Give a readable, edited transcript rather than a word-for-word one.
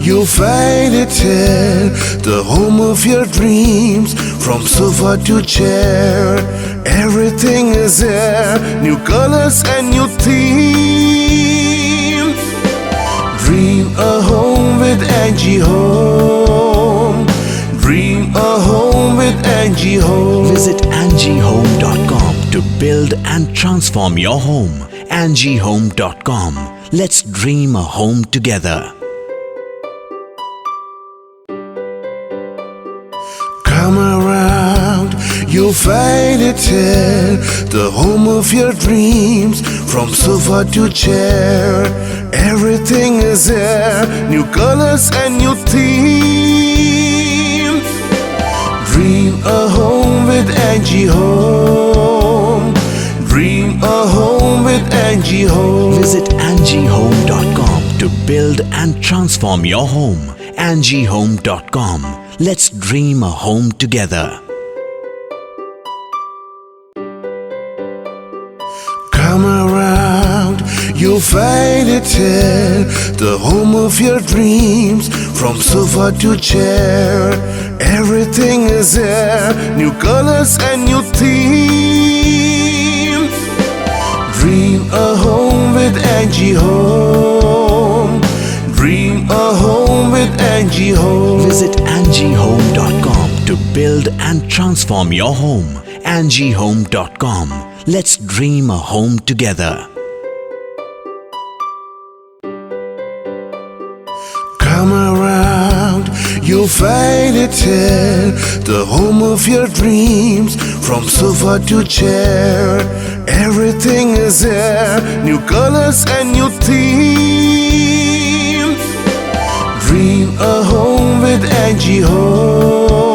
You'll find it here, the home of your dreams. From sofa to chair, everything is there. New colors and new themes. Dream a home with Angie Home. Dream a home with Angie Home. Visit angiehome.com to build and transform your home. angiehome.com. Let's dream a home together. Come around, you'll find it here, the home of your dreams. From sofa to chair, everything is there. New colors and new themes. Dream a home with Angie Home. Dream a home with Angie Home. Visit angiehome.com to build and transform your home. angiehome.com. Let's dream a home together. Come around, you'll find it here, the home of your dreams. From sofa to chair, everything is there. New colors and new themes. Dream a home with Angie Home. Dream a home with Angie Home. Visit angiehome.com to build and transform your home. angiehome.com. Let's dream a home together. Come around, you'll find it here, the home of your dreams. From sofa to chair, everything is there. New colors and new themes. Dream a home with Angie Home.